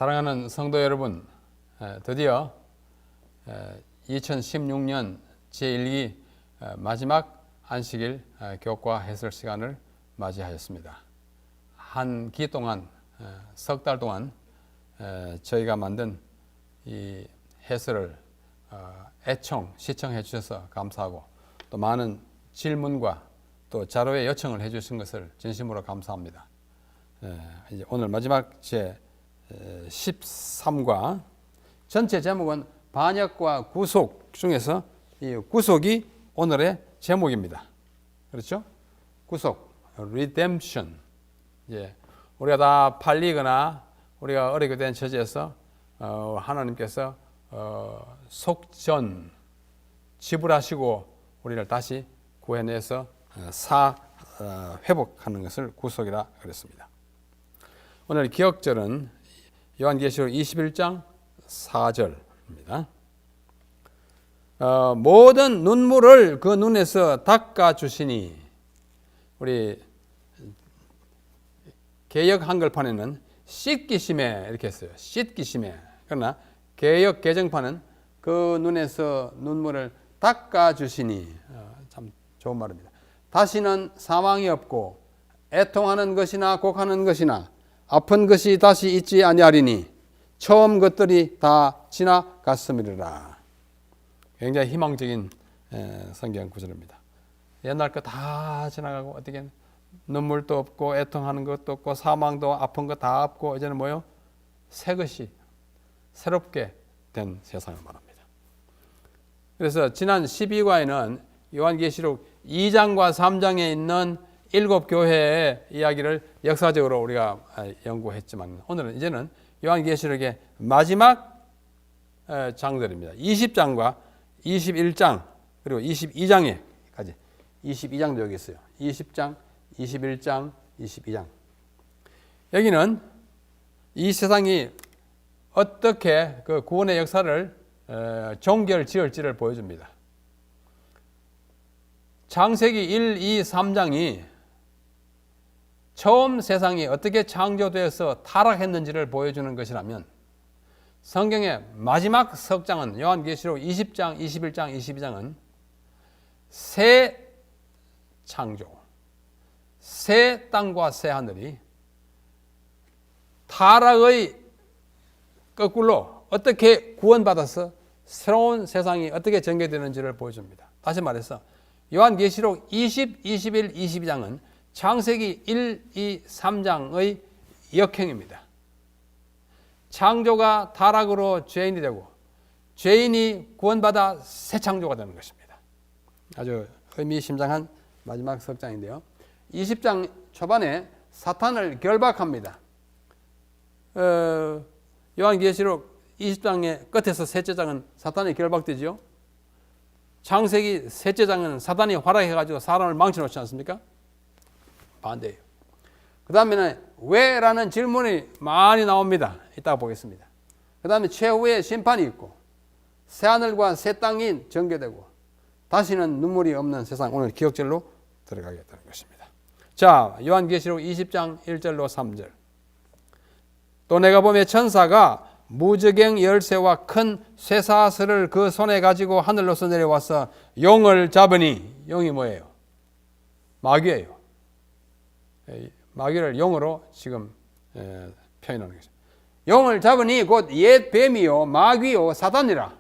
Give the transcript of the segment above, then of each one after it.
사랑하는 성도 여러분, 드디어 2016년 제1기 마지막 안식일 교과 해설 시간을 맞이하였습니다. 한 기 동안, 석 달 동안 저희가 만든 이 해설을 시청해 주셔서 감사하고, 또 많은 질문과 또 자료의 요청을 해 주신 것을 진심으로 감사합니다. 이제 오늘 마지막 제 13과 전체 제목은 반역과 구속 중에서 이 구속이 오늘의 제목입니다. 그렇죠? 구속, redemption. 예, 우리가 다 팔리거나 우리가 어리게 된 처지에서 하나님께서 속전 지불하시고 우리를 다시 구해내서 회복하는 것을 구속이라 그랬습니다. 오늘 기억절은 요한계시록 21장 4절입니다. 모든 눈물을 그 눈에서 닦아주시니, 우리 개역 한글판에는 씻기심에 이렇게 했어요. 씻기심에. 그러나 개역 개정판은 그 눈에서 눈물을 닦아주시니, 참 좋은 말입니다. 다시는 사망이 없고 애통하는 것이나 곡하는 것이나 아픈 것이 다시 있지 아니하리니 처음 것들이 다 지나갔음이라. 굉장히 희망적인 성경 구절입니다. 옛날 거 다 지나가고, 어떻게 눈물도 없고 애통하는 것도 없고 사망도 아픈 거 다 없고, 이제는 뭐요? 새 것이 새롭게 된 세상을 말합니다. 그래서 지난 12과에는 요한계시록 2장과 3장에 있는 7교회의 이야기를 역사적으로 우리가 연구했지만, 오늘은 이제는 요한계시록의 마지막 장들입니다. 20장과 21장 그리고 22장에까지, 22장도 여기 있어요. 20장, 21장, 22장. 여기는 이 세상이 어떻게 그 구원의 역사를 종결 지을지를 보여줍니다. 창세기 1, 2, 3장이 처음 세상이 어떻게 창조되어서 타락했는지를 보여주는 것이라면, 성경의 마지막 석장은 요한계시록 20장, 21장, 22장은 새 창조, 새 땅과 새 하늘이 타락의 거꾸로 어떻게 구원받아서 새로운 세상이 어떻게 전개되는지를 보여줍니다. 다시 말해서 요한계시록 20, 21, 22장은 창세기 1, 2, 3장의 역행입니다. 창조가 타락으로 죄인이 되고 죄인이 구원받아 새 창조가 되는 것입니다. 아주 의미심장한 마지막 석장인데요. 20장 초반에 사탄을 결박합니다. 요한계시록 20장의 끝에서 셋째 장은 사탄이 결박되죠. 창세기 셋째 장은 사탄이 활약해가지고 사람을 망쳐놓지 않습니까? 반대예요. 그 다음에는 왜? 라는 질문이 많이 나옵니다. 이따가 보겠습니다. 그 다음에 최후의 심판이 있고, 새하늘과 새 땅이 전개되고 다시는 눈물이 없는 세상, 오늘 기억절로 들어가게 되는 것입니다. 자, 요한계시록 20장 1절로 3절. 또 내가 보매 천사가 무저갱 열쇠와 큰 쇠사슬을 그 손에 가지고 하늘로서 내려와서 용을 잡으니, 용이 뭐예요? 마귀예요. 마귀를 용으로 지금 표현하는 것입니다. 용을 잡으니 곧 옛 뱀이요 마귀요 사단이라.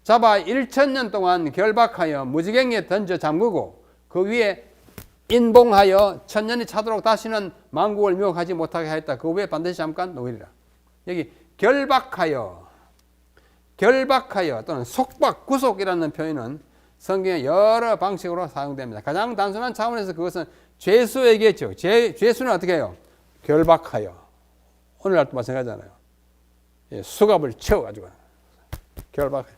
잡아 1000년 동안 결박하여 무지갱에 던져 잠그고 그 위에 인봉하여 1000년이 차도록 다시는 만국을 미혹하지 못하게 하였다. 그 후에 반드시 잠깐 놓으리라. 여기 결박하여 또는 속박, 구속이라는 표현은 성경에 여러 방식으로 사용됩니다. 가장 단순한 차원에서 그것은 죄수 얘기했죠. 죄수는 어떻게 해요? 결박하여. 오늘날도 마찬가지잖아요. 수갑을 채워가지고 결박해요.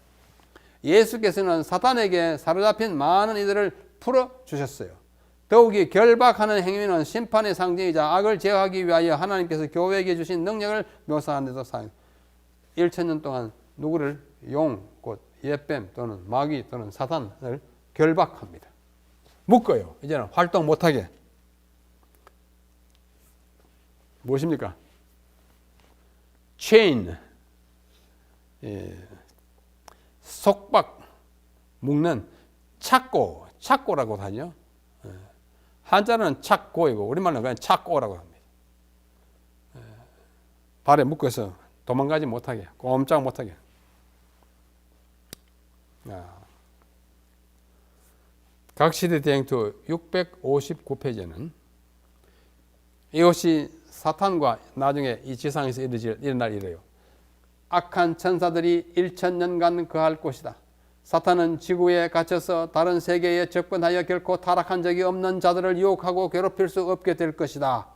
예수께서는 사탄에게 사로잡힌 많은 이들을 풀어주셨어요. 더욱이 결박하는 행위는 심판의 상징이자 악을 제어하기 위하여 하나님께서 교회에게 주신 능력을 묘사하는 데도 사용합니다. 1000년 동안 누구를 용, 곧 옛뱀 또는 마귀 또는 사탄을 결박합니다. 묶어요. 이제는 활동 못하게. 무엇입니까? chain, 속박, 묶는 착고라고 하죠. 한자는 착고이고 우리말로는 그냥 착고라고 합니다. 발에 묶어서 도망가지 못하게, 꼼짝 못하게. 각시대 대행투 659페이지는 이것이 사탄과 나중에 이 지상에서 일어날 일이에요. 악한 천사들이 1000년간 거할 곳이다. 사탄은 지구에 갇혀서 다른 세계에 접근하여 결코 타락한 적이 없는 자들을 유혹하고 괴롭힐 수 없게 될 것이다.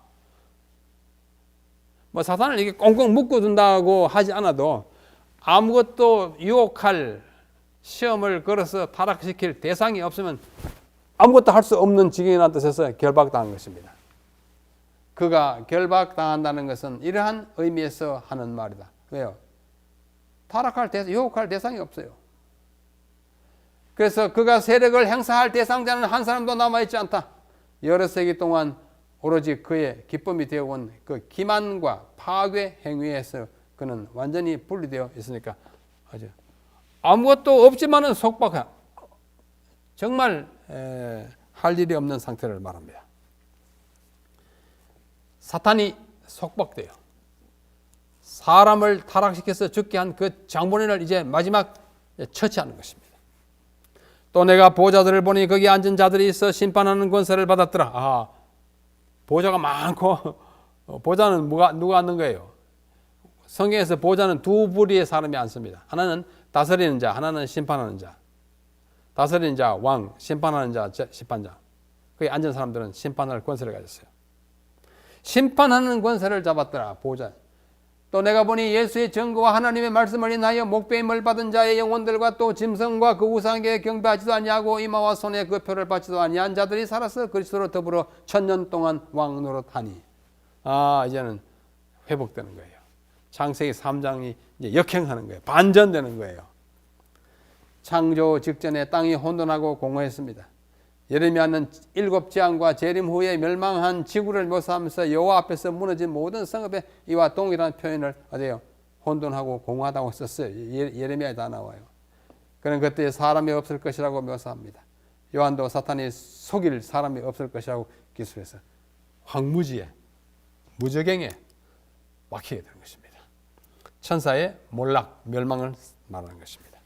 뭐 사탄을 이렇게 꽁꽁 묶어둔다고 하지 않아도 아무것도 유혹할 시험을 걸어서 타락시킬 대상이 없으면 아무것도 할 수 없는 지경이라는 뜻에서 결박당한 것입니다. 그가 결박당한다는 것은 이러한 의미에서 하는 말이다. 왜요? 유혹할 대상이 없어요. 그래서 그가 세력을 행사할 대상자는 한 사람도 남아있지 않다. 여러 세기 동안 오로지 그의 기쁨이 되어온 그 기만과 파괴 행위에서 그는 완전히 분리되어 있으니까 아무것도 없지만은 속박한, 정말 할 일이 없는 상태를 말합니다. 사탄이 속박돼요. 사람을 타락시켜서 죽게 한 그 장본인을 이제 마지막 처치하는 것입니다. 또 내가 보좌들을 보니 거기 앉은 자들이 있어 심판하는 권세를 받았더라. 보좌가 많고 보좌는 누가 앉는 거예요? 성경에서 보좌는 두 부류의 사람이 앉습니다. 하나는 다스리는 자, 하나는 심판하는 자. 다스리는 자, 왕, 심판하는 자, 심판자. 거기 앉은 사람들은 심판할 권세를 가졌어요. 심판하는 권세를 잡았더라. 보좌. 또 내가 보니 예수의 증거와 하나님의 말씀을 인하여 목배임을 받은 자의 영혼들과 또 짐승과 그 우상에게 경배하지도 아니하고 이마와 손에 그 표를 받지도 아니한 자들이 살아서 그리스도로 더불어 1000년 동안 왕 노릇하니. 이제는 회복되는 거예요. 창세기 3장이 이제 역행하는 거예요. 반전되는 거예요. 창조 직전에 땅이 혼돈하고 공허했습니다. 예레미야는 7 재앙과 재림 후에 멸망한 지구를 묘사하면서 여호와 앞에서 무너진 모든 성읍에 이와 동일한 표현을 어디요? 혼돈하고 공허하다고 썼어요. 예레미야에 다 나와요. 그는 그때 사람이 없을 것이라고 묘사합니다. 요한도 사탄이 속일 사람이 없을 것이라고 기술해서 황무지에, 무저갱에 막히게 되는 것입니다. 천사의 몰락, 멸망을 말하는 것입니다.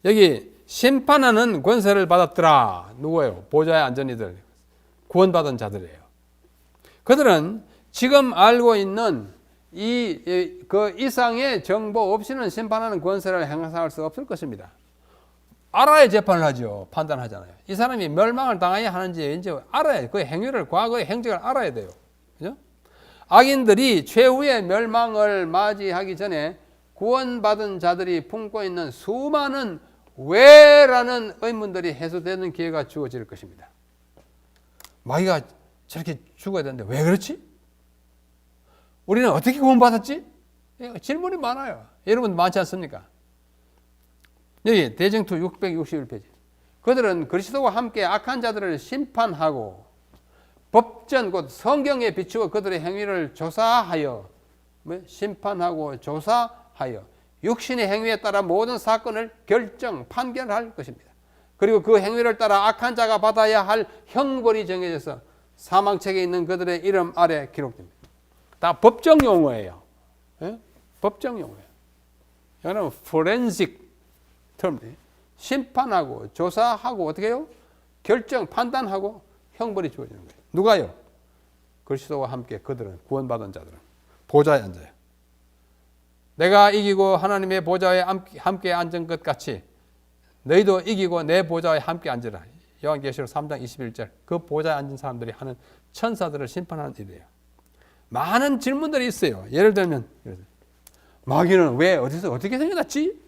여기 심판하는 권세를 받았더라. 누구예요? 보좌에 앉은 이들, 구원받은 자들이에요. 그들은 지금 알고 있는 그 이상의 정보 없이는 심판하는 권세를 행사할 수 없을 것입니다. 알아야 재판을 하죠. 판단하잖아요. 이 사람이 멸망을 당해야 하는지 이제 알아야, 그 행위를, 과거의 행적을 알아야 돼요. 그죠? 악인들이 최후의 멸망을 맞이하기 전에 구원받은 자들이 품고 있는 수많은 왜라는 의문들이 해소되는 기회가 주어질 것입니다. 마귀가 저렇게 죽어야 되는데 왜 그렇지? 우리는 어떻게 구원받았지? 질문이 많아요. 여러분 많지 않습니까? 여기 대쟁투 661페이지. 그들은 그리스도와 함께 악한 자들을 심판하고 법전 곧 성경에 비추어 그들의 행위를 조사하여 심판하고 조사하여 육신의 행위에 따라 모든 사건을 판결할 것입니다. 그리고 그 행위를 따라 악한 자가 받아야 할 형벌이 정해져서 사망책에 있는 그들의 이름 아래 기록됩니다. 다 법정 용어예요. 예? 법정 용어예요. 이거는 forensic term. 심판하고 조사하고 어떻게 해요? 판단하고 형벌이 주어지는 거예요. 누가요? 그리스도와 함께 그들은, 구원받은 자들은 보좌에 앉아요. 내가 이기고 하나님의 보좌에 함께 앉은 것 같이 너희도 이기고 내 보좌에 함께 앉으라. 요한계시록 3장 21절. 그 보좌에 앉은 사람들이 하는 천사들을 심판하는 일이에요. 많은 질문들이 있어요. 예를 들면 마귀는 왜 어디서 어떻게 생겨났지?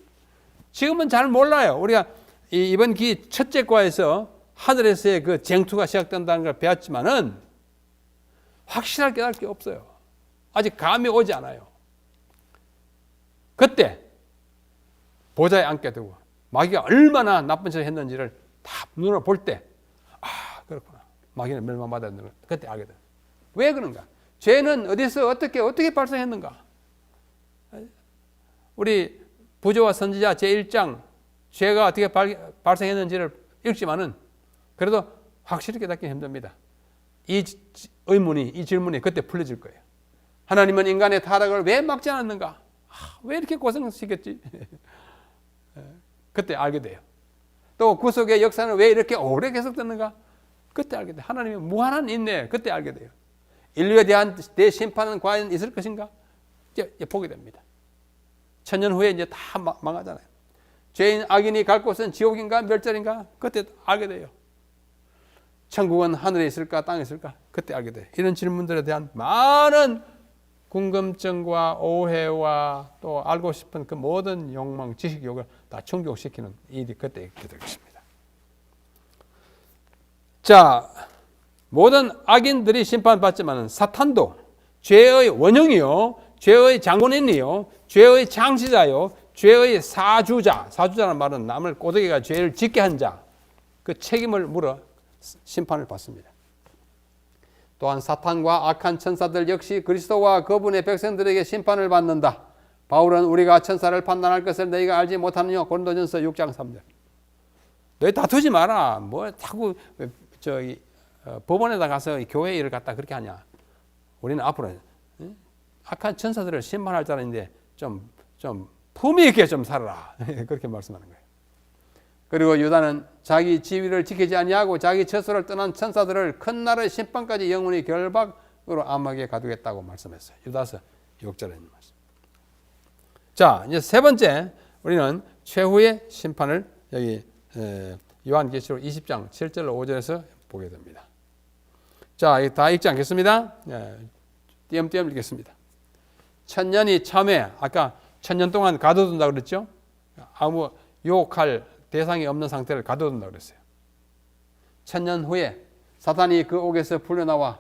지금은 잘 몰라요. 우리가 이번 기 첫째 과에서 하늘에서의 그 쟁투가 시작된다는 걸 배웠지만은 확실하게 깨달을 게 없어요. 아직 감이 오지 않아요. 그때 보좌에 앉게 되고 마귀가 얼마나 나쁜 짓을 했는지를 다 눈으로 볼 때 그렇구나. 마귀는 멸망받아야 되는 걸 그때 알게 돼요. 왜 그런가? 죄는 어디서 어떻게 발생했는가? 우리 부조와 선지자 제1장 죄가 어떻게 발생했는지를 읽지만은 그래도 확실히 깨닫기 힘듭니다. 이 의문이, 이 질문이 그때 풀려질 거예요. 하나님은 인간의 타락을 왜 막지 않았는가? 왜 이렇게 고생시켰지? 그때 알게 돼요. 또 구속의 역사는 왜 이렇게 오래 계속됐는가? 그때 알게 돼요. 하나님의 무한한 인내, 그때 알게 돼요. 인류에 대한 대심판은 과연 있을 것인가? 이제 보게 됩니다. 천년 후에 이제 다 망하잖아요. 죄인 악인이 갈 곳은 지옥인가 멸절인가? 그때 알게 돼요. 천국은 하늘에 있을까 땅에 있을까? 그때 알게 돼요. 이런 질문들에 대한 많은 궁금증과 오해와 또 알고 싶은 그 모든 욕망, 지식욕을 다 충족시키는 일이 그때 있게 될 것입니다. 자, 모든 악인들이 심판받지만 사탄도 죄의 원형이요, 죄의 장본인이요, 죄의 창시자요, 죄의 사주자라는 말은 남을 꼬드기가 죄를 짓게 한 자, 그 책임을 물어 심판을 받습니다. 또한 사탄과 악한 천사들 역시 그리스도와 그분의 백성들에게 심판을 받는다. 바울은 우리가 천사를 판단할 것을 너희가 알지 못하느냐. 고린도전서 6장 3절. 너희 다투지 마라. 뭐 자꾸 법원에다 가서 교회 일을 갖다 그렇게 하냐. 우리는 앞으로 악한 천사들을 심판할 자인데 좀 품위 있게 좀 살아라. 그렇게 말씀하는 거예요. 그리고 유다는 자기 지위를 지키지 아니하고 자기 처소를 떠난 천사들을 큰 날의 심판까지 영원히 결박으로 암흑에 가두겠다고 말씀했어요. 유다서 6절에 있는 말씀. 자, 이제 세 번째 우리는 최후의 심판을 여기 요한계시록 20장 7절로 5절에서 보게 됩니다. 자, 다 읽지 않겠습니다. 띄엄띄엄 읽겠습니다. 천년이 참회, 아까 천년 동안 가둬둔다 그랬죠? 아무 유혹할 대상이 없는 상태를 가둬둔다 그랬어요. 천년 후에 사탄이 그 옥에서 풀려나와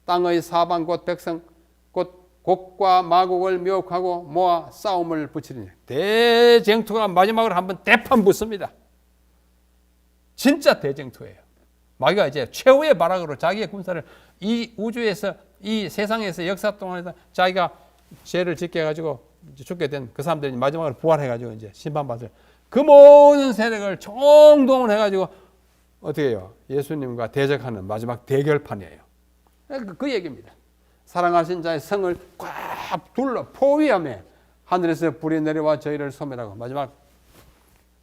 땅의 사방 곧 백성 곧 곡과 마곡을 미혹하고 모아 싸움을 붙이리니 대쟁투가 마지막으로 한번 대판 붙습니다. 진짜 대쟁투예요. 마귀가 이제 최후의 발악으로 자기의 군사를 이 우주에서 이 세상에서 역사 동안에서 자기가 죄를 짓게 해가지고 죽게 된 그 사람들이 마지막으로 부활해가지고 이제 심판받을 그 모든 세력을 총동원해가지고 어떻게 해요? 예수님과 대적하는 마지막 대결판이에요. 그 얘기입니다. 사랑하신 자의 성을 꽉 둘러 포위하며 하늘에서 불이 내려와 저희를 소멸하고 마지막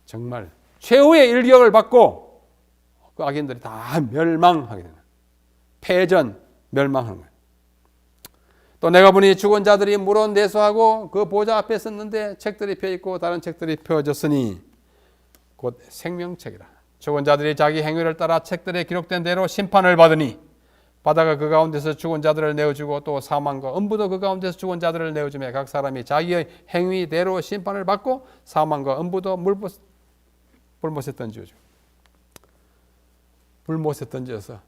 정말 최후의 일격을 받고 그 악인들이 다 멸망하게 되는 패전 멸망하는 거예요. 또 내가 보니 죽은 자들이 물어 내수하고 그 보좌 앞에 섰는데 책들이 펴있고 다른 책들이 펴졌으니 곧 생명책이라. 죽은 자들이 자기 행위를 따라 책들에 기록된 대로 심판을 받으니 바다가 그 가운데서 죽은 자들을 내어주고 또 사망과 음부도 그 가운데서 죽은 자들을 내어주며 각 사람이 자기의 행위대로 심판을 받고 사망과 음부도 불못에 던져주고 불못에 던져서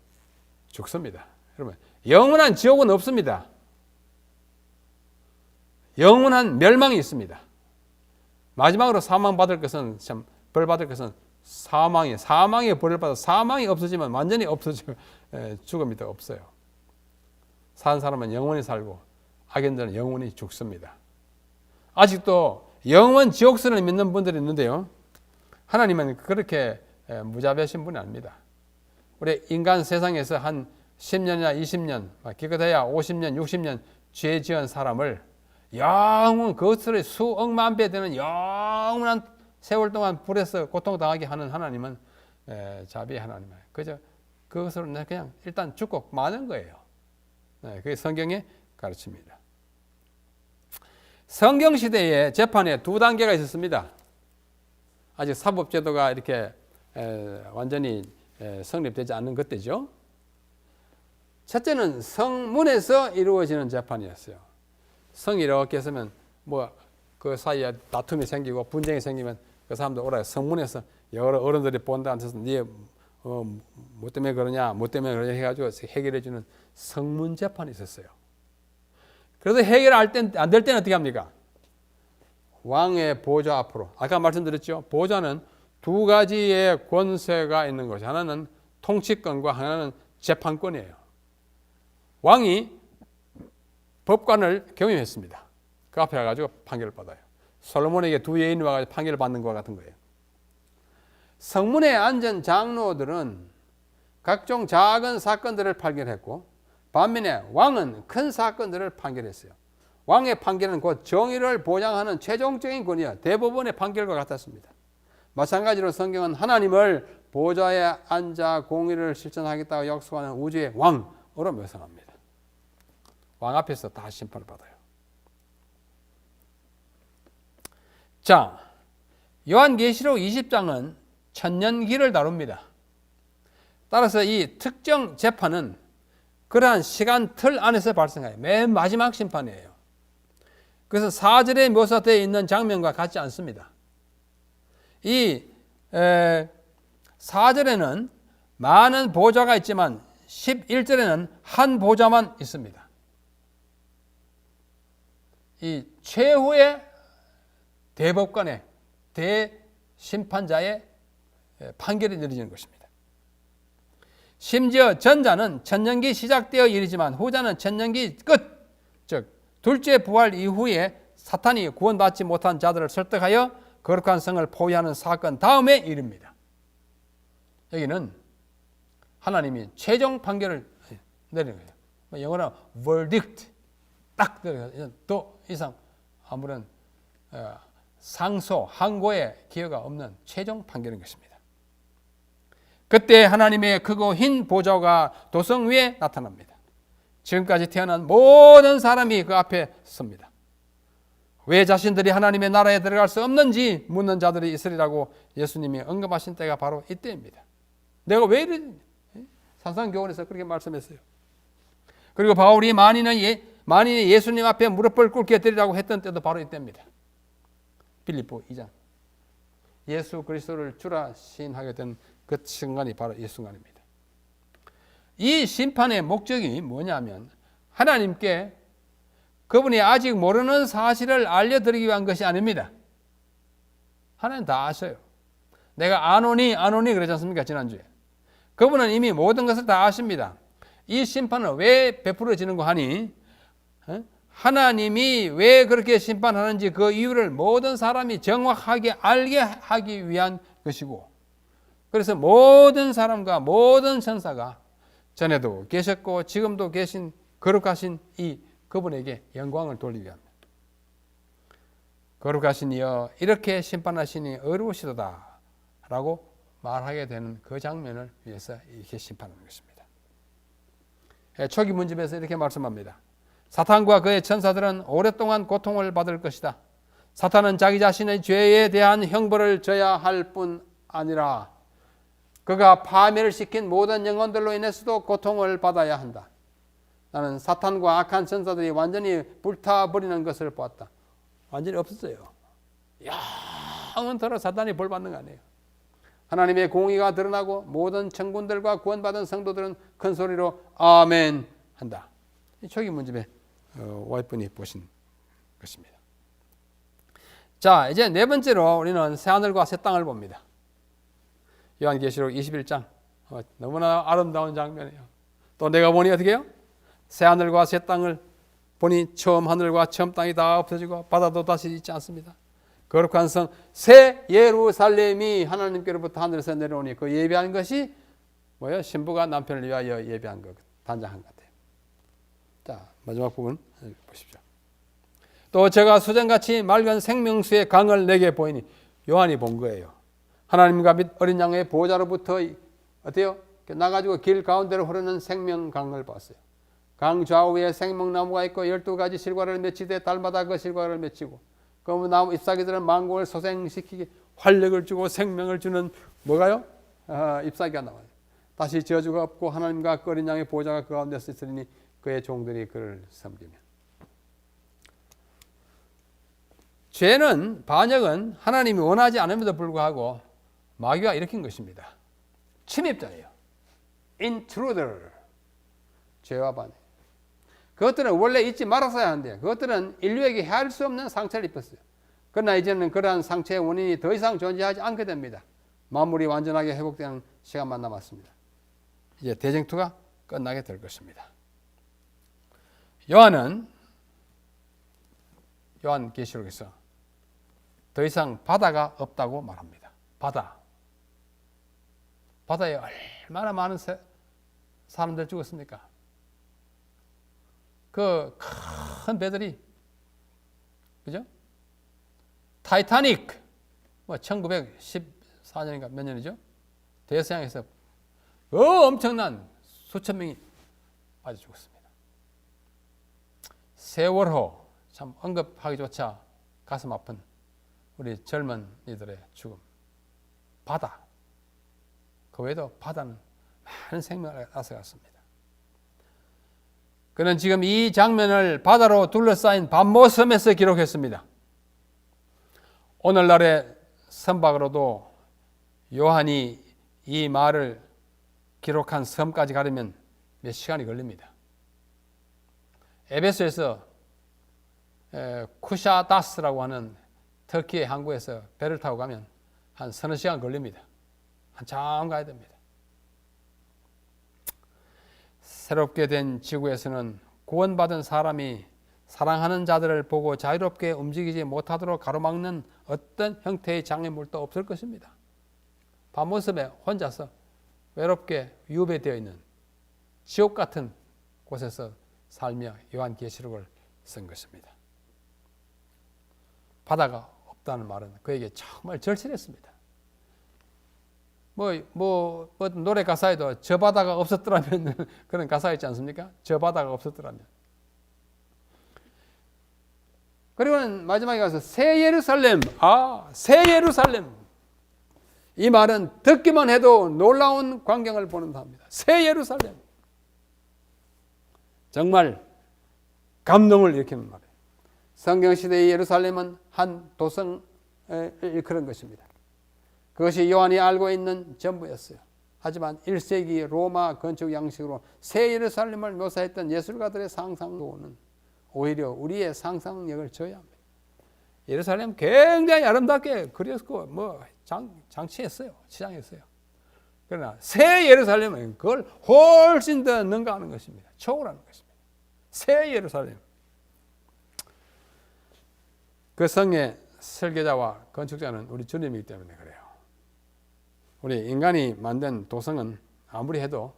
죽습니다. 여러분, 영원한 지옥은 없습니다. 영원한 멸망이 있습니다. 마지막으로 사망받을 것은 벌 받을 것은 사망의 벌을 받아 사망이 없어지면 완전히 없어지고 죽음이 더 없어요. 사는 사람은 영원히 살고 악인들은 영원히 죽습니다. 아직도 영원 지옥선을 믿는 분들이 있는데요. 하나님은 그렇게 무자비하신 분이 아닙니다. 우리 인간 세상에서 한 10년이나 20년, 기껏해야 50년, 60년 죄 지은 사람을 영원 그것을 수억만 배 되는 영원한 세월 동안 불에서 고통당하게 하는 하나님은 자비의 하나님이에요. 그저 그것으로 그냥 일단 죽고 마는 거예요. 그게 성경의 가르침입니다. 성경 시대에 재판에 두 단계가 있었습니다. 아직 사법제도가 이렇게 완전히 성립되지 않는 그때죠. 첫째는 성문에서 이루어지는 재판이었어요. 성이 이렇게 했으면 그 사이에 다툼이 생기고 분쟁이 생기면 그 사람들 오라 성문에서 여러 어른들이 본다 앉아서 네 뭐 때문에 그러냐 뭐 때문에 그러냐 해가지고 해결해 주는 성문 재판이 있었어요. 그래서 해결 안 될 때는 어떻게 합니까? 왕의 보좌 앞으로. 아까 말씀드렸죠. 보좌는 두 가지의 권세가 있는 것이 하나는 통치권과 하나는 재판권이에요. 왕이 법관을 경임했습니다. 그 앞에 가가지고 판결을 받아요. 솔로몬에게 두 여인이 와서 판결을 받는 것과 같은 거예요. 성문에 앉은 장로들은 각종 작은 사건들을 판결했고 반면에 왕은 큰 사건들을 판결했어요. 왕의 판결은 곧 정의를 보장하는 최종적인 권위여 대법원의 판결과 같았습니다. 마찬가지로 성경은 하나님을 보좌에 앉아 공의를 실천하겠다고 약속하는 우주의 왕으로 묘사합니다. 왕 앞에서 다 심판을 받아요. 자, 요한계시록 20장은 천년기를 다룹니다. 따라서 이 특정 재판은 그러한 시간 틀 안에서 발생해요. 맨 마지막 심판이에요. 그래서 4절에 묘사되어 있는 장면과 같지 않습니다. 이 4절에는 많은 보좌가 있지만 11절에는 한 보좌만 있습니다. 이 최후의 대법관의 대심판자의 판결이 내려지는 것입니다. 심지어 전자는 천년기 시작되어 이르지만 후자는 천년기 끝, 즉 둘째 부활 이후에 사탄이 구원받지 못한 자들을 설득하여 거룩한 성을 포위하는 사건 다음에 이릅니다. 여기는 하나님이 최종 판결을 내리는 거예요. 영어로 verdict 딱 내려요. 더 이상 아무런 상소, 항고의 기회가 없는 최종 판결인 것입니다. 그때 하나님의 크고 흰 보좌가 도성 위에 나타납니다. 지금까지 태어난 모든 사람이 그 앞에 섭니다. 왜 자신들이 하나님의 나라에 들어갈 수 없는지 묻는 자들이 있으리라고 예수님이 언급하신 때가 바로 이때입니다. 내가 왜 이러니? 산상교훈에서 그렇게 말씀했어요. 그리고 바울이 만인이 예수님 앞에 무릎을 꿇게 되리라고 했던 때도 바로 이때입니다. 빌립보 2장. 예수 그리스도를 주라 시인하게 된 그 순간이 바로 이 순간입니다. 이 심판의 목적이 뭐냐면 하나님께 그분이 아직 모르는 사실을 알려드리기 위한 것이 아닙니다. 하나님 다 아셔요. 내가 아노니 그러지 않습니까? 지난주에. 그분은 이미 모든 것을 다 아십니다. 이 심판은 왜 베풀어지는가 하니 하나님이 왜 그렇게 심판하는지 그 이유를 모든 사람이 정확하게 알게 하기 위한 것이고, 그래서 모든 사람과 모든 천사가 전에도 계셨고 지금도 계신 거룩하신 이 그분에게 영광을 돌리기 위함입니다. 거룩하신 이여 이렇게 심판하시니 어려우시도다 라고 말하게 되는 그 장면을 위해서 이렇게 심판하는 것입니다. 초기 문집에서 이렇게 말씀합니다. 사탄과 그의 천사들은 오랫동안 고통을 받을 것이다. 사탄은 자기 자신의 죄에 대한 형벌을 져야 할 뿐 아니라 그가 파멸을 시킨 모든 영혼들로 인해서도 고통을 받아야 한다. 나는 사탄과 악한 천사들이 완전히 불타버리는 것을 보았다. 완전히 없었어요. 영원토록 사탄이 벌 받는 거 아니에요. 하나님의 공의가 드러나고 모든 천군들과 구원받은 성도들은 큰 소리로 아멘 한다. 이 초기 문집에 와이프니 보신 것입니다. 자, 이제 네 번째로 우리는 새하늘과 새 땅을 봅니다. 요한계시록 21장. 너무나 아름다운 장면이에요. 또 내가 보니 어떻게 해요? 새하늘과 새 땅을 보니 처음 하늘과 처음 땅이 다 없어지고 바다도 다시 있지 않습니다. 거룩한 성 새 예루살렘이 하나님께로부터 하늘에서 내려오니 그 예배한 것이 뭐예요? 신부가 남편을 위하여 예배한 것, 단장한 것 같아요. 자, 마지막 부분 보십시오. 또 제가 수정같이 맑은 생명수의 강을 내게 보이니, 요한이 본 거예요. 하나님과 및 어린 양의 보호자로부터 어때요? 나가지고 길 가운데로 흐르는 생명강을 봤어요. 강 좌우에 생명나무가 있고 12가지 실과를 맺히되 달마다 그 실과를 맺히고 그 나무 잎사귀들은 만국을 소생시키기 활력을 주고 생명을 주는 뭐가요? 잎사귀가 나와요. 다시 저주가 없고 하나님과 어린 양의 보호자가 그 가운데서 있으리니 그의 종들이 그를 섬기며. 죄는, 반역은 하나님이 원하지 않음에도 불구하고 마귀가 일으킨 것입니다. 침입자예요. intruder. 죄와 반역. 그것들은 원래 잊지 말았어야 하는데 그것들은 인류에게 해할 수 없는 상처를 입혔어요. 그러나 이제는 그러한 상처의 원인이 더 이상 존재하지 않게 됩니다. 만물이 완전하게 회복되는 시간만 남았습니다. 이제 대쟁투가 끝나게 될 것입니다. 요한계시록에서 더 이상 바다가 없다고 말합니다. 바다에 얼마나 많은 사람들 죽었습니까? 그 큰 배들이, 그죠? 타이타닉, 1914년인가 몇 년이죠? 대서양에서 엄청난 수천 명이 빠져 죽었습니다. 세월호, 참 언급하기조차 가슴 아픈 우리 젊은이들의 죽음. 바다, 그 외에도 바다는 많은 생명을 앗아갔습니다. 그는 지금 이 장면을 바다로 둘러싸인 반모섬에서 기록했습니다. 오늘날의 선박으로도 요한이 이 말을 기록한 섬까지 가려면 몇 시간이 걸립니다. 에베소에서 쿠샤다스라고 하는 터키의 항구에서 배를 타고 가면 한 서너 시간 걸립니다. 한참 가야 됩니다. 새롭게 된 지구에서는 구원받은 사람이 사랑하는 자들을 보고 자유롭게 움직이지 못하도록 가로막는 어떤 형태의 장애물도 없을 것입니다. 밤모습에 혼자서 외롭게 유배되어 있는 지옥 같은 곳에서 살며 요한계시록을 쓴 것입니다. 바다가 없다는 말은 그에게 정말 절실했습니다. 노래 가사에도 저 바다가 없었더라면 그런 가사 있지 않습니까? 저 바다가 없었더라면. 그리고는 마지막에 가서 새 예루살렘, 새 예루살렘. 이 말은 듣기만 해도 놀라운 광경을 보는다 합니다. 새 예루살렘. 정말 감동을 일으키는 말이에요. 성경시대의 예루살렘은 한 도성을 일컬은 것입니다. 그것이 요한이 알고 있는 전부였어요. 하지만 1세기 로마 건축 양식으로 새 예루살렘을 묘사했던 예술가들의 상상도는 오히려 우리의 상상력을 저해합니다. 예루살렘 굉장히 아름답게 그렸고 장치했어요. 치장했어요. 그러나 새 예루살렘은 그걸 훨씬 더 능가하는 것입니다. 초월하는 것입니다. 새 예루살렘. 그 성의 설계자와 건축자는 우리 주님이기 때문에 그래요. 우리 인간이 만든 도성은 아무리 해도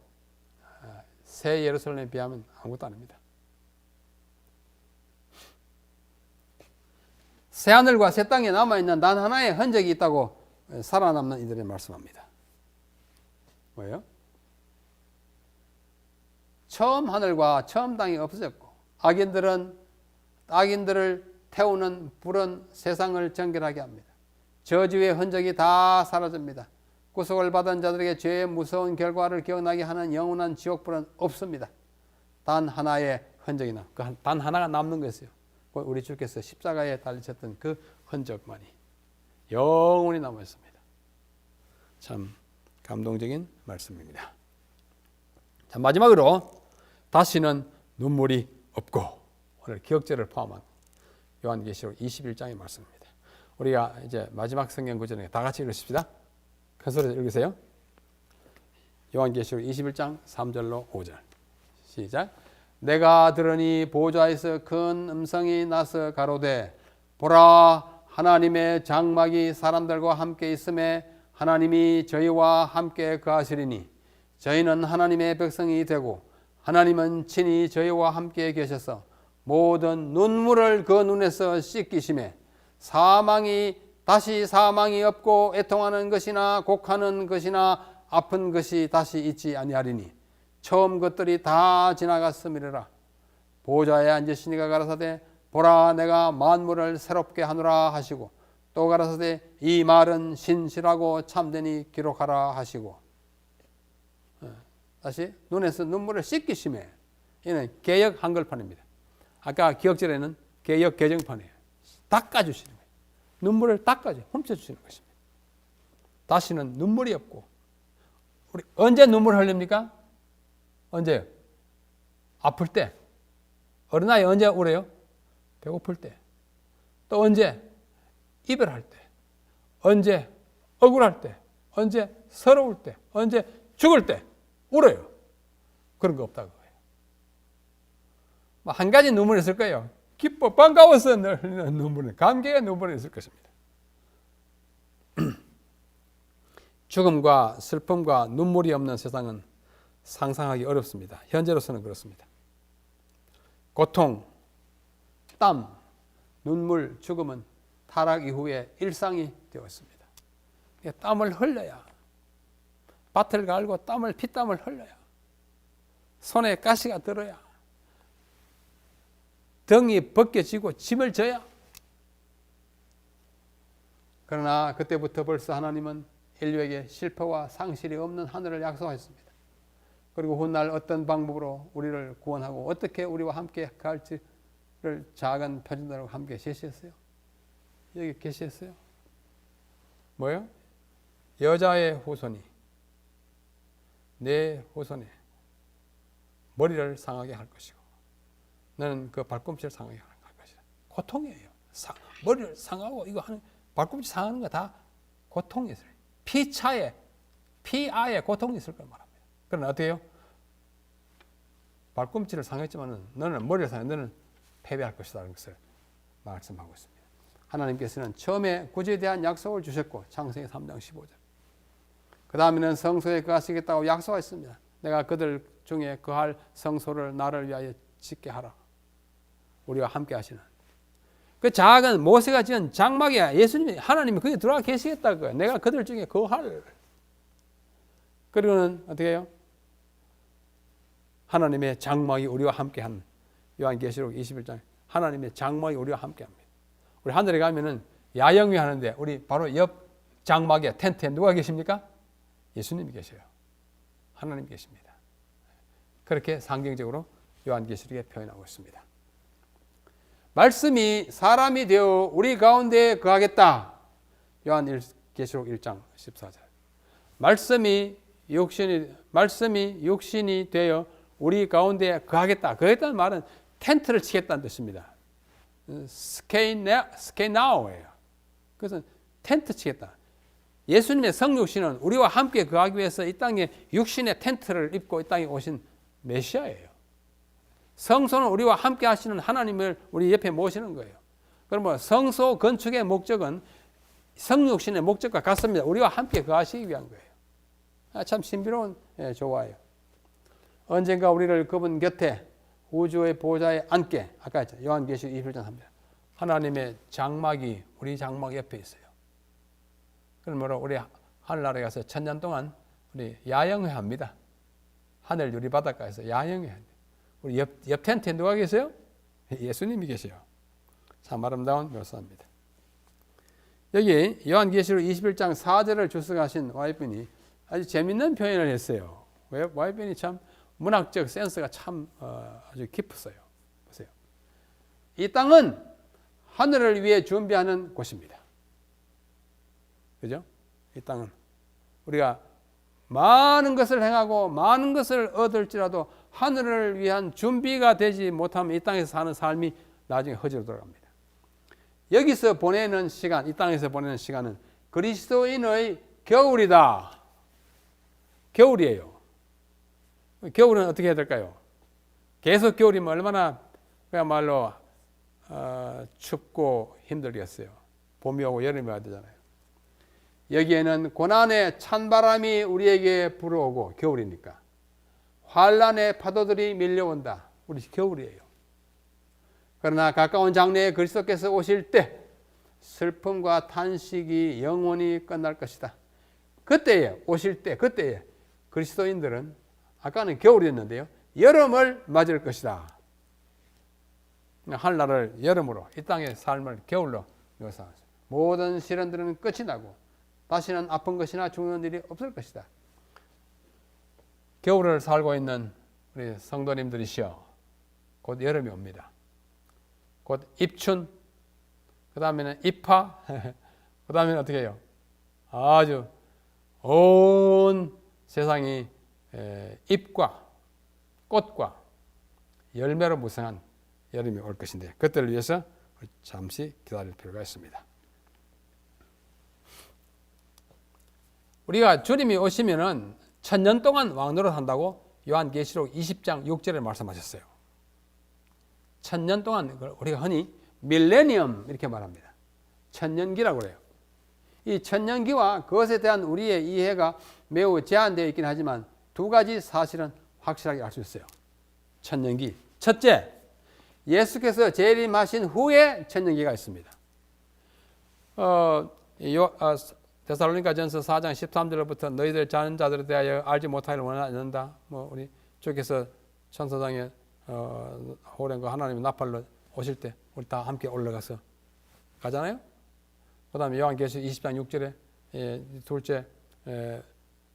새 예루살렘에 비하면 아무것도 아닙니다. 새 하늘과 새 땅에 남아있는 단 하나의 흔적이 있다고 살아남는 이들이 말씀합니다. 뭐예요? 처음 하늘과 처음 땅이 없어졌고 악인들을 태우는 불은 세상을 정결하게 합니다. 저주의 흔적이 다 사라집니다. 구속을 받은 자들에게 죄의 무서운 결과를 기억나게 하는 영원한 지옥불은 없습니다. 단 하나의 흔적이 단 하나가 남는 것이요. 우리 주께서 십자가에 달리셨던 그 흔적만이 영원히 남아 있습니다. 참 감동적인 말씀입니다. 자, 마지막으로 다시는 눈물이 없고, 오늘 기억절을 포함한 요한계시록 21장의 말씀입니다. 우리가 이제 마지막 성경 구절에 다 같이 읽으십시다. 큰 소리로 읽으세요. 요한계시록 21장 3절로 5절. 시작. 내가 들으니 보좌에서 큰 음성이 나서 가로되 보라, 하나님의 장막이 사람들과 함께 있음에 하나님이 저희와 함께 거하시리니 저희는 하나님의 백성이 되고 하나님은 친히 저희와 함께 계셔서 모든 눈물을 그 눈에서 씻기심에 다시 사망이 없고 애통하는 것이나 곡하는 것이나 아픈 것이 다시 있지 아니하리니 처음 것들이 다 지나갔음이라. 보좌에 앉으시니가 가라사대 보라, 내가 만물을 새롭게 하노라 하시고 또 가라사대 이 말은 신실하고 참되니 기록하라 하시고. 다시 눈에서 눈물을 씻기심에. 이는 개역 한글판입니다. 아까 기억절에는 개역 개정판이에요. 닦아주시는 거예요. 눈물을 훔쳐주시는 것입니다. 다시는 눈물이 없고. 우리 언제 눈물 흘립니까? 언제요? 아플 때. 어린아이 언제 울어요? 배고플 때. 또 언제? 이별할 때. 언제? 억울할 때. 언제? 서러울 때. 언제? 죽을 때. 울어요. 그런 거 없다고 해요. 한 가지 눈물이 있을 거예요. 기뻐, 반가워서 흘리는 눈물은, 감격의 눈물이 있을 것입니다. 죽음과 슬픔과 눈물이 없는 세상은 상상하기 어렵습니다. 현재로서는 그렇습니다. 고통, 땀, 눈물, 죽음은 타락 이후에 일상이 되었습니다. 땀을 흘려야, 밭을 갈고 피땀을 흘려야, 손에 가시가 들어야, 등이 벗겨지고 짐을 져야. 그러나 그때부터 벌써 하나님은 인류에게 실패와 상실이 없는 하늘을 약속하셨습니다. 그리고 훗날 어떤 방법으로 우리를 구원하고 어떻게 우리와 함께 갈지를 작은 표준들과 함께 제시했어요. 여기 계시했어요. 뭐요? 여자의 후손이 내 후손의 머리를 상하게 할 것이고 너는 그 발꿈치를 상하게 할 것이다. 고통이에요. 머리를 상하고 이거 하는 발꿈치 상하는 거 다 고통이 있어요. 피아의 고통이 있을 걸 말합니다. 그러나 어떻게 해요? 발꿈치를 상했지만 너는 머리를 상해 너는 패배할 것이다 라는 것을 말씀하고 있습니다. 하나님께서는 처음에 구주에 대한 약속을 주셨고 창세기 3장 15절 그 다음에는 성소에 거하시겠다고 약속했습니다. 내가 그들 중에 거할 성소를 나를 위하여 짓게 하라. 우리와 함께 하시는 그 작은 모세가 지은 장막이야. 예수님이 하나님이 거기에 들어가 계시겠다고요. 내가 그들 중에 거할. 그리고는 어떻게 해요? 하나님의 장막이 우리와 함께한 요한계시록 21장 하나님의 장막이 우리와 함께합니다. 우리 하늘에 가면은 야영회 하는데 우리 바로 옆 장막에 텐트에 누가 계십니까? 예수님이 계셔요. 하나님 계십니다. 그렇게 상징적으로 요한계시록에 표현하고 있습니다. 말씀이 사람이 되어 우리 가운데 거하겠다. 요한계시록 1장 14절. 말씀이 육신이 되어 우리 가운데 거하겠다. 거하겠다는 말은 텐트를 치겠다는 뜻입니다. 스케나오예요. 그래서 텐트 치겠다. 예수님의 성육신은 우리와 함께 거하기 위해서 이 땅에 육신의 텐트를 입고 이 땅에 오신 메시아예요. 성소는 우리와 함께 하시는 하나님을 우리 옆에 모시는 거예요. 그러면 성소 건축의 목적은 성육신의 목적과 같습니다. 우리와 함께 거하시기 위한 거예요. 참 신비로운 조화예요. 언젠가 우리를 그분 곁에 우주의 보좌에 앉게 아까 했죠. 요한계시록 21장 3절 하나님의 장막이 우리 장막 옆에 있어요. 그러므로 우리 하늘나라에 가서 1000년 동안 우리 야영회 합니다. 하늘 유리 바닷가에서 야영회 합니다. 우리 옆 텐트에 누가 계세요? 예수님이 계세요. 참 아름다운 묘사입니다. 여기 요한계시록 21장 4절을 주석하신 와이프니 아주 재밌는 표현을 했어요. 왜? 와이프니 참 문학적 센스가 참 아주 깊었어요. 보세요. 이 땅은 하늘을 위해 준비하는 곳입니다. 그죠? 이 땅은 우리가 많은 것을 행하고 많은 것을 얻을지라도 하늘을 위한 준비가 되지 못하면 이 땅에서 사는 삶이 나중에 허지로 돌아갑니다. 여기서 보내는 시간, 이 땅에서 보내는 시간은 그리스도인의 겨울이다. 겨울이에요. 겨울은 어떻게 해야 될까요? 계속 겨울이면 얼마나 그야말로 춥고 힘들겠어요. 봄이 오고 여름이 와야 되잖아요. 여기에는 고난의 찬바람이 우리에게 불어오고 겨울이니까 환란의 파도들이 밀려온다. 우리 겨울이에요. 그러나 가까운 장래에 그리스도께서 오실 때 슬픔과 탄식이 영원히 끝날 것이다. 그때에 오실 때 그때에 그리스도인들은 아까는 겨울이었는데요. 여름을 맞을 것이다. 하늘나라를 여름으로 이 땅의 삶을 겨울로 묘사하죠. 모든 시련들은 끝이 나고 다시는 아픈 것이나 죽는 일이 없을 것이다. 겨울을 살고 있는 우리 성도님들이시여 곧 여름이 옵니다. 곧 입춘, 그 다음에는 입하, 그 다음에는 어떻게 해요? 아주 온 세상이 잎과 꽃과 열매로 무성한 여름이 올 것인데 그때를 위해서 잠시 기다릴 필요가 있습니다. 우리가 주님이 오시면은 1000년 동안 왕노릇 한다고 요한계시록 20장 6절에 말씀하셨어요. 1000년 동안 우리가 흔히 밀레니엄 이렇게 말합니다. 천년기라고 그래요. 이 천년기와 그것에 대한 우리의 이해가 매우 제한되어 있긴 하지만 두 가지 사실은 확실하게 알 수 있어요. 천년기. 첫째, 예수께서 재림하신 후에 천년기가 있습니다. 데살로니가전서 4장 13절부터 너희들 자는 자들에 대하여 알지 못하기를 원하는다. 우리 주께서 천사장에 호련과 하나님의 나팔로 오실 때 우리 다 함께 올라가서 가잖아요. 그 다음에 요한계시록 20장 6절에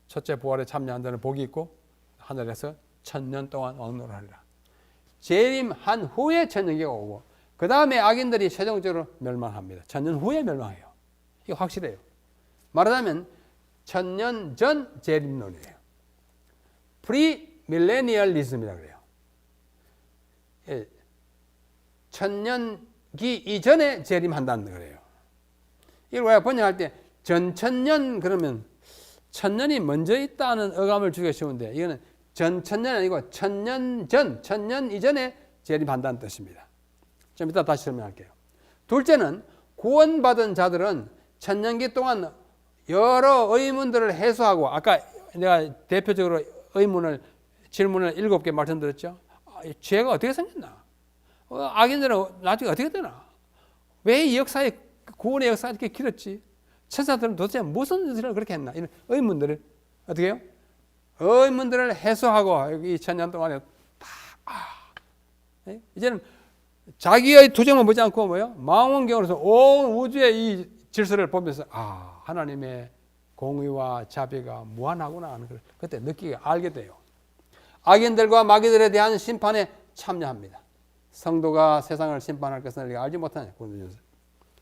첫째 부활에 참여한 자는 복이 있고 하늘에서 1000년 동안 왕노하리라. 재림한 후에 천년기가 오고 그 다음에 악인들이 최종적으로 멸망합니다. 1000년 후에 멸망해요. 이거 확실해요. 말하자면 1000년 전 재림론이에요. 프리밀레니얼리즘이라고 그래요. 1000년기 이전에 재림한다는 거예요. 이걸 왜 번역할 때 전천년 그러면 천년이 먼저 있다는 어감을 주기가 쉬운데 이거는 전천년이 아니고 1000년 전, 1000년 이전에 재림한다는 뜻입니다. 좀 이따 다시 설명할게요. 둘째는 구원받은 자들은 천년기 동안 여러 의문들을 해소하고 아까 내가 대표적으로 질문을 7개 말씀드렸죠. 죄가 어떻게 생겼나? 악인들은 나중에 어떻게 되나? 왜 이 역사에 구원의 역사가 이렇게 길었지? 천사들은 도대체 무슨 짓을 그렇게 했나? 이런 의문들을 어떻게 해요? 의문들을 해소하고 이 1000년 동안에 이제는 자기의 투정을 보지 않고 망원경으로서 온 우주의 이 질서를 보면서 하나님의 공의와 자비가 무한하구나 하는 걸 그때 느끼게 알게 돼요. 악인들과 마귀들에 대한 심판에 참여합니다. 성도가 세상을 심판할 것을 우리가 알지 못하냐.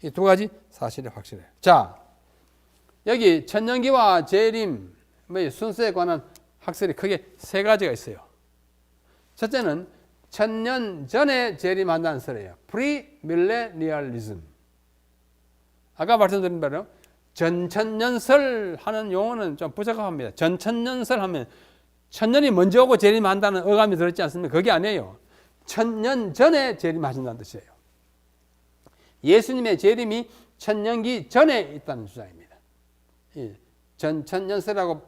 이 두 가지 사실이 확실해요. 자, 여기 천년기와 재림 순서에 관한 학설이 크게 세 가지가 있어요. 첫째는 1000년 전에 재림한다는 설이에요. 프리밀레니얼리즘. 아까 말씀드린 바로 전천년설 하는 용어는 좀 부적합합니다. 전천년설 하면 1000년이 먼저 오고 재림한다는 어감이 들었지 않습니까? 그게 아니에요. 1000년 전에 재림하신다는 뜻이에요. 예수님의 재림이 천년기 전에 있다는 주장입니다. 전천년설이라고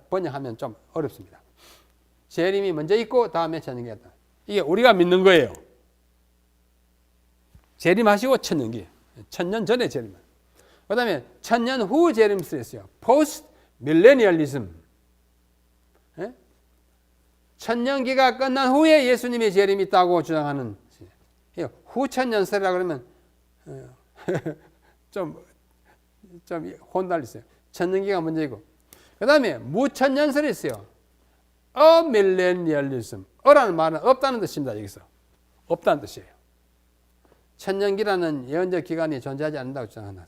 번역하면 좀 어렵습니다. 재림이 먼저 있고 다음에 천년기가 있다. 이게 우리가 믿는 거예요. 재림하시고 천년기. 1000년 전에 재림. 그 다음에 1000년 후 재림설이 있어요. 포스트 밀레니얼리즘. 천년기가 끝난 후에 예수님의 재림이 있다고 주장하는 후천년설이라 그러면 좀 혼란이 있어요. 천년기가 먼저이고 그 다음에 무천년설이 있어요. 어밀레니얼리즘. 어라는 말은 없다는 뜻입니다. 여기서 없다는 뜻이에요. 천년기라는 예언적 기간이 존재하지 않는다고 주장한다.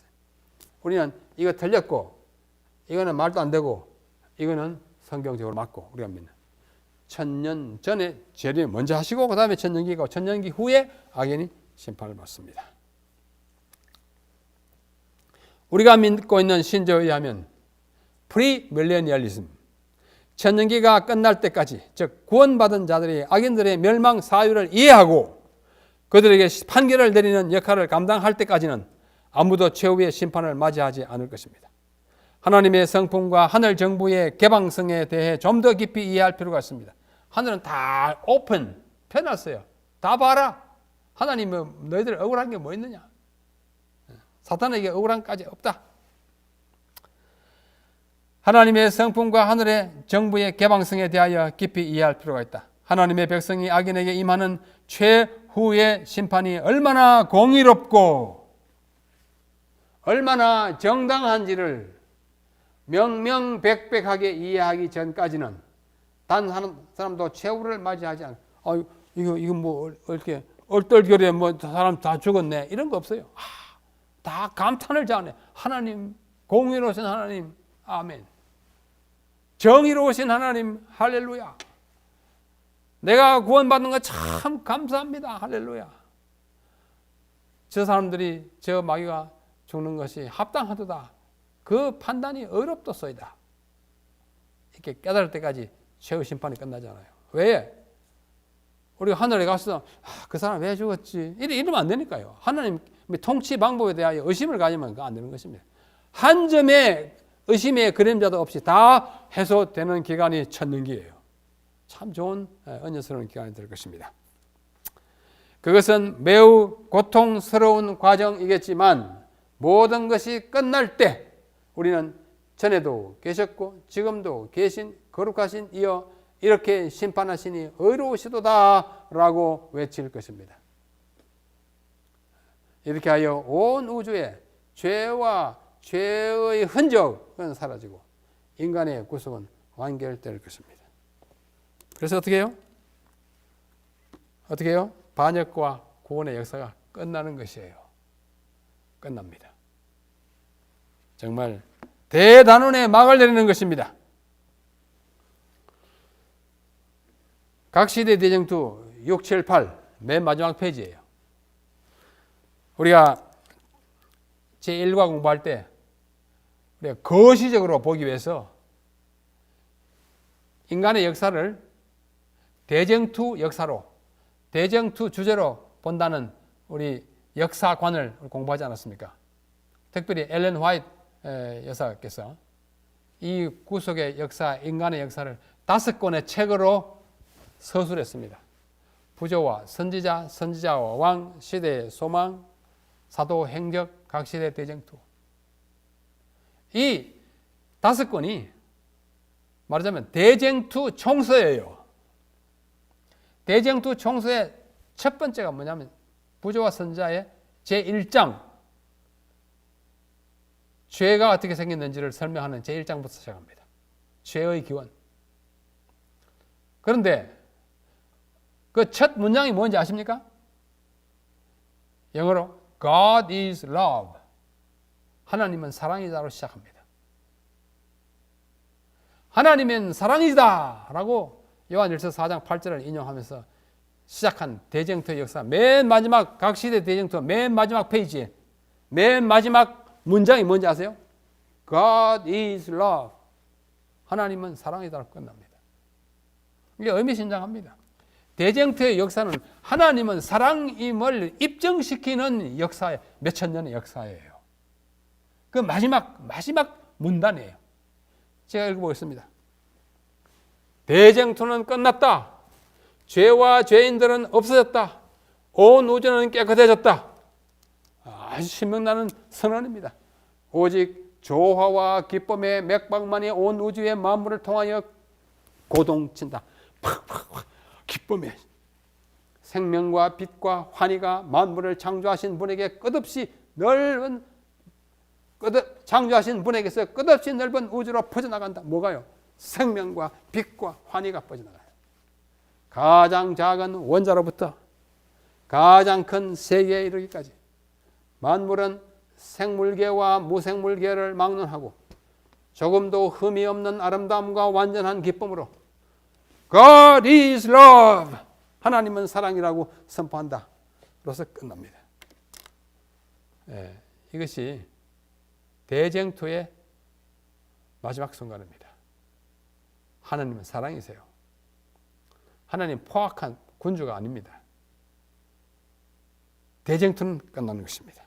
우리는 이거 틀렸고 이거는 말도 안 되고 이거는 성경적으로 맞고 우리가 믿는 1000년 전에 재림 먼저 하시고 그 다음에 천년기가 천년기 후에 악인이 심판을 받습니다. 우리가 믿고 있는 신조에 의하면 프리밀레니얼리즘, 천년기가 끝날 때까지, 즉 구원받은 자들이 악인들의 멸망 사유를 이해하고 그들에게 판결을 내리는 역할을 감당할 때까지는 아무도 최후의 심판을 맞이하지 않을 것입니다. 하나님의 성품과 하늘 정부의 개방성에 대해 좀 더 깊이 이해할 필요가 있습니다. 하늘은 다 오픈, 펴놨어요. 다 봐라. 하나님은 너희들 억울한 게 뭐 있느냐? 사탄에게 억울한 까지 없다. 하나님의 성품과 하늘의 정부의 개방성에 대하여 깊이 이해할 필요가 있다. 하나님의 백성이 악인에게 임하는 최후의 심판이 얼마나 공의롭고 얼마나 정당한지를 명명백백하게 이해하기 전까지는 단 한 사람도 최후를 맞이하지 않아. 이거 뭐 이렇게 얼떨결에 뭐 사람 다 죽었네 이런 거 없어요. 다 감탄을 자네. 하나님, 공의로우신 하나님, 아멘. 정의로우신 하나님, 할렐루야. 내가 구원받는 거 참 감사합니다, 할렐루야. 저 사람들이 저 마귀가 죽는 것이 합당하도다. 그 판단이 어렵도소이다. 이렇게 깨달을 때까지 최후 심판이 끝나지 않아요. 왜? 우리가 하늘에 가서 그 사람 왜 죽었지? 이러면 안 되니까요. 하나님 통치 방법에 대하여 의심을 가지면 안 되는 것입니다. 한 점의 의심의 그림자도 없이 다 해소되는 기간이 천년기예요. 참 좋은 은혜스러운 기간이 될 것입니다. 그것은 매우 고통스러운 과정이겠지만 모든 것이 끝날 때 우리는 전에도 계셨고 지금도 계신 거룩하신 이여 이렇게 심판하시니 의로우시도다 라고 외칠 것입니다. 이렇게 하여 온 우주에 죄와 죄의 흔적은 사라지고 인간의 구속은 완결될 것입니다. 그래서 어떻게 해요? 어떻게 해요? 반역과 구원의 역사가 끝나는 것이에요. 끝납니다. 정말 대단원의 막을 내리는 것입니다. 각시대 대쟁투 6, 7, 8 맨 마지막 페이지예요. 우리가 제1과 공부할 때 우리가 거시적으로 보기 위해서 인간의 역사를 대쟁투 역사로, 대쟁투 주제로 본다는 우리 역사관을 공부하지 않았습니까? 특별히 엘렌 화이트 여사께서 이 구속의 역사, 인간의 역사를 5권의 책으로 서술했습니다. 부조와 선지자, 선지자와 왕, 시대의 소망, 사도 행적, 각시대 대쟁투. 이 5권이 말하자면 대쟁투 총서예요. 대쟁투 총서의 첫 번째가 뭐냐면 부조와 선지자의 제1장 죄가 어떻게 생겼는지를 설명하는 제1장부터 시작합니다. 죄의 기원. 그런데 그 첫 문장이 뭔지 아십니까? 영어로 God is love. 하나님은 사랑이다로 시작합니다. 하나님은 사랑이다 라고 요한일서 4장 8절을 인용하면서 시작한 대쟁투의 역사 맨 마지막 각시대 대쟁투 맨 마지막 페이지에 맨 마지막 문장이 뭔지 아세요? God is love. 하나님은 사랑이다로 끝납니다. 이게 의미심장합니다. 대쟁투의 역사는 하나님은 사랑임을 입증시키는 역사의 몇천 년의 역사예요. 그 마지막 문단이에요. 제가 읽어보겠습니다. 대쟁투는 끝났다. 죄와 죄인들은 없어졌다. 온 우주는 깨끗해졌다. 아주 신명나는 선언입니다. 오직 조화와 기쁨의 맥박만이 온 우주의 만물을 통하여 고동친다. 기쁨의 생명과 빛과 환희가 만물을 창조하신 분에게 창조하신 분에게서 끝없이 넓은 우주로 퍼져나간다. 뭐가요? 생명과 빛과 환희가 퍼져나가요. 가장 작은 원자로부터 가장 큰 세계에 이르기까지 만물은 생물계와 무생물계를 막론하고 조금도 흠이 없는 아름다움과 완전한 기쁨으로 God is love. 하나님은 사랑이라고 선포한다. 로서 끝납니다. 이것이 대쟁투의 마지막 순간입니다. 하나님은 사랑이세요. 하나님 포악한 군주가 아닙니다. 대쟁투는 끝나는 것입니다.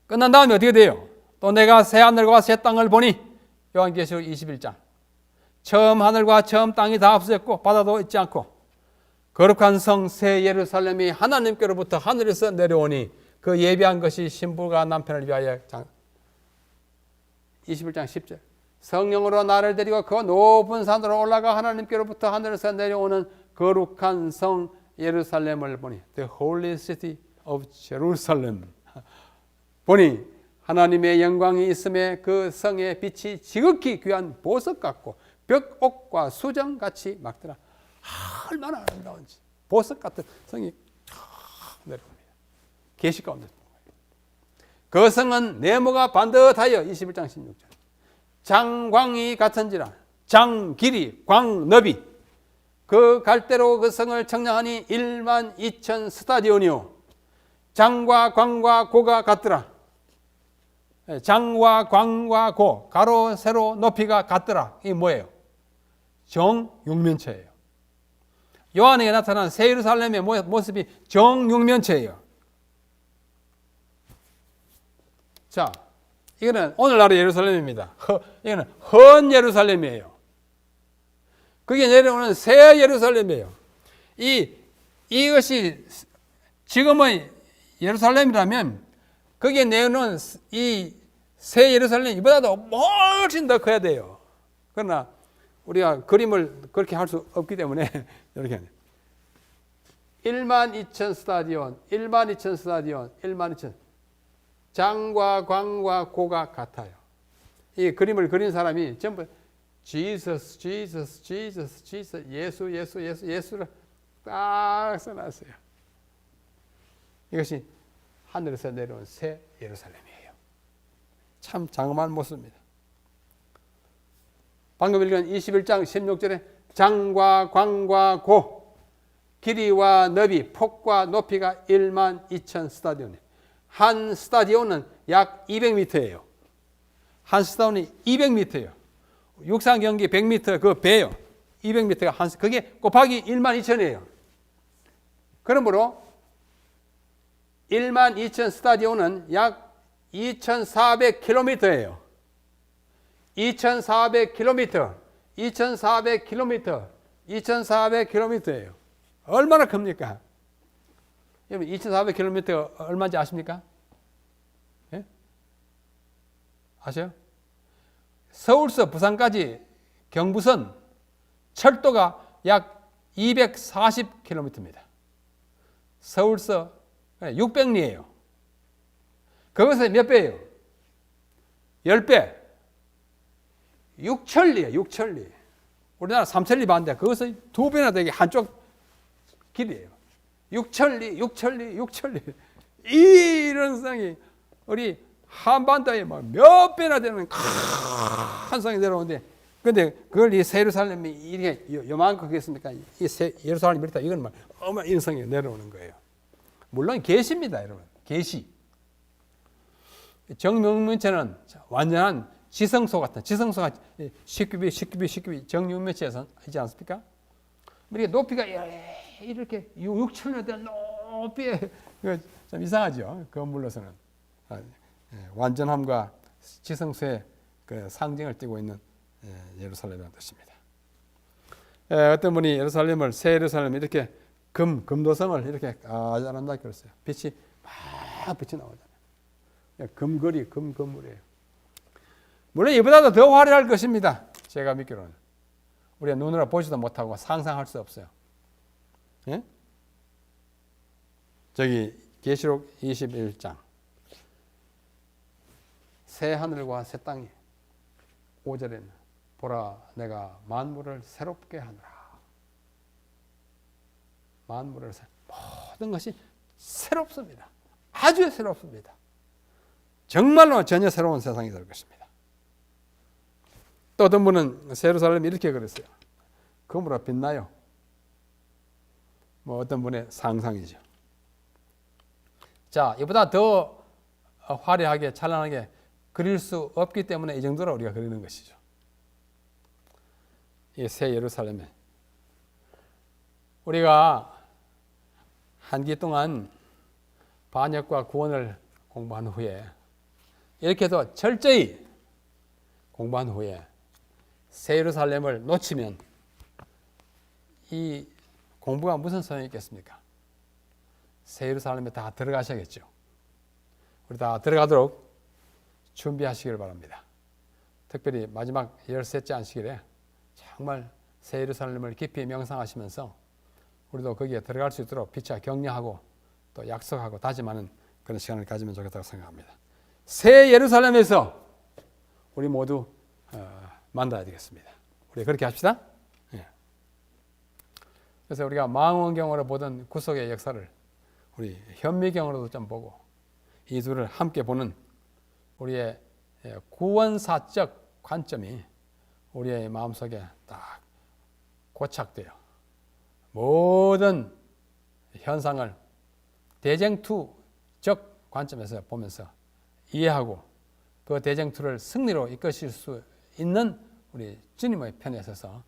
끝난 다음에 어떻게 돼요? 또 내가 새 하늘과 새 땅을 보니 요한계시록 21장 처음 하늘과 처음 땅이 다 없어졌고 바다도 있지 않고 거룩한 성 새 예루살렘이 하나님께로부터 하늘에서 내려오니 그 예비한 것이 신부가 남편을 위하여 21장 10절 성령으로 나를 데리고 그 높은 산으로 올라가 하나님께로부터 하늘에서 내려오는 거룩한 성 예루살렘을 보니 The Holy City of Jerusalem 보니 하나님의 영광이 있음에 그 성의 빛이 지극히 귀한 보석 같고 벽옥과 수정같이 막더라. 얼마나 아름다운지 보석 같은 성이 내려옵니다. 계시 가운데 그 성은 네모가 반듯하여 21장 16절 장광이 같은지라 장 길이 광 너비 그 갈대로 그 성을 청량하니 1만 2천 스타디온이요 장과 광과 고가 같더라. 장과 광과 고 가로 세로 높이가 같더라. 이게 뭐예요? 정육면체예요. 요한에게 나타난 새 예루살렘의 모습이 정육면체예요. 자, 이거는 오늘날의 예루살렘입니다. 이거는 헌 예루살렘이에요. 그게 내려오는 새 예루살렘이에요. 이것이 지금의 예루살렘이라면 거기에 내놓은 이 새 예루살렘 이보다도 훨씬 더 커야 돼요. 그러나 우리가 그림을 그렇게 할 수 없기 때문에 이렇게 12,000 스타디온, 12,000 스타디온, 12,000 장과 광과 고가 같아요. 이 그림을 그린 사람이 전부 Jesus, Jesus, Jesus, Jesus, 예수, 예수, 예수, 예수를 딱 써놨어요. 이것이 하늘에서 내려온 새 예루살렘이에요. 참 장엄한 모습입니다. 방금 읽은 21장 16절에 장과 광과 고, 길이와 너비, 폭과 높이가 12,000 스타디온. 한 스타디온은 약 200m예요. 한 스타디온이 200m예요. 육상 경기 100m 그 배요. 200m가 한, 그게 곱하기 12,000이에요. 그러므로 12,000 스타디온은 약 2,400km예요. 2,400km, 2,400km, 2,400km예요. 얼마나 큽니까? 여러분 2,400km 얼마인지 아십니까? 예? 아세요? 서울서 부산까지 경부선 철도가 약 240km입니다. 서울서 600리예요. 그것의 몇 배예요? 10배. 6천리예요. 6천리. 우리나라 3천리 반대. 그것의 2배나 되게 한쪽 길이에요. 6천리, 6천리, 6천리. 이런 성이 우리 한반도에 몇 배나 되는 큰 성이 내려오는데, 근데 그걸 이 새 예루살렘이 이렇게 요만큼 하겠습니까? 이 새 예루살렘이 이렇다. 이건 막 어마 이런 성이 내려오는 거예요. 물론 계시입니다, 여러분. 계시. 정육면체는 완전한 지성소 같은, 지성소가 식규비 정육면체에서 있지 않습니까? 이렇게 높이가 이렇게 6천여 대 높이에, 좀 이상하죠. 건물로서는. 완전함과 지성소의 그 상징을 띠고 있는 예루살렘이라는 뜻입니다. 어떤 분이 예루살렘을, 새 예루살렘 이렇게 금도성을 이렇게 잘한다 그랬어요. 빛이 막 빛이 나오잖아요. 금거리, 금건물이에요. 물론 이보다도 더 화려할 것입니다. 제가 믿기로는. 우리가 눈으로 보지도 못하고 상상할 수 없어요. 예? 저기 계시록 21장 새 하늘과 새 땅이 5절에는 보라 내가 만물을 새롭게 하노라. 만물을 모든 것이 새롭습니다. 아주 새롭습니다. 정말로 전혀 새로운 세상이 될 것입니다. 또 어떤 분은 새 예루살렘이 이렇게 그랬어요. 금으로 빛나요. 뭐 어떤 분의 상상이죠. 자, 이보다 더 화려하게 찬란하게 그릴 수 없기 때문에 이 정도로 우리가 그리는 것이죠. 이 새 예루살렘에 우리가 한기 동안 반역과 구원을 공부한 후에 이렇게 해서 철저히 공부한 후에 새 예루살렘을 놓치면 이 공부가 무슨 소용이 있겠습니까? 새 예루살렘에 다 들어가셔야겠죠. 우리 다 들어가도록 준비하시길 바랍니다. 특별히 마지막 13째 안식일에 정말 새 예루살렘을 깊이 명상하시면서 우리도 거기에 들어갈 수 있도록 피차 격려하고 또 약속하고 다짐하는 그런 시간을 가지면 좋겠다고 생각합니다. 새 예루살렘에서 우리 모두 만나야 되겠습니다. 우리 그렇게 합시다. 예. 그래서 우리가 망원경으로 보던 구속의 역사를 우리 현미경으로도 좀 보고 이 둘을 함께 보는 우리의 구원사적 관점이 우리의 마음속에 딱 고착돼요. 모든 현상을 대쟁투적 관점에서 보면서 이해하고 그 대쟁투를 승리로 이끄실 수 있는 우리 주님의 편에 서서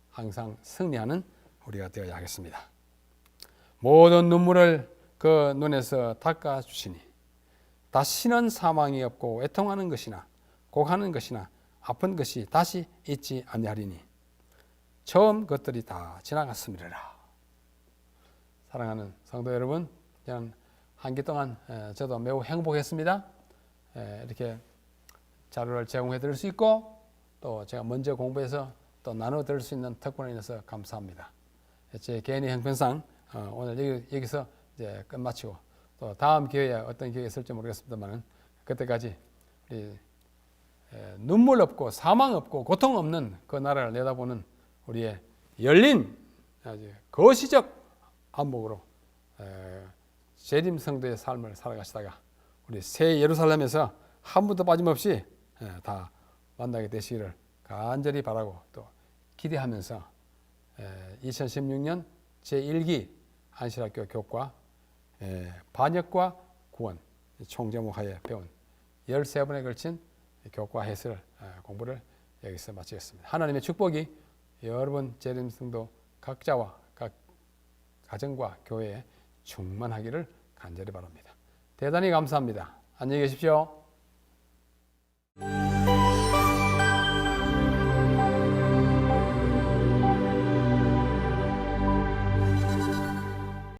항상 승리하는 우리가 되어야 하겠습니다. 모든 눈물을 그 눈에서 닦아주시니 다시는 사망이 없고 애통하는 것이나 곡하는 것이나 아픈 것이 다시 있지 아니하리니 처음 것들이 다 지나갔음이라. 사랑하는 성도 여러분, 저는 한 기 동안 저도 매우 행복했습니다. 이렇게 자료를 제공해 드릴 수 있고 또 제가 먼저 공부해서 또 나눠 드릴 수 있는 특권에 인해서 감사합니다. 제 개인의 형편상 오늘 여기서 이제 끝마치고 또 다음 기회에 어떤 기회가 있을지 모르겠습니다만 그때까지 우리 눈물 없고 사망 없고 고통 없는 그 나라를 내다보는 우리의 열린 아주 거시적 안목으로 재림 성도의 삶을 살아가시다가 우리 새 예루살렘에서 한 분도 빠짐없이 다 만나게 되시기를 간절히 바라고 또 기대하면서 2016년 제1기 안실학교 교과 반역과 구원 총제목하에 배운 13번에 걸친 교과 해설 공부를 여기서 마치겠습니다. 하나님의 축복이 여러분 재림 성도 각자와 각 가정과 교회에 충만하기를 간절히 바랍니다. 대단히 감사합니다. 안녕히 계십시오.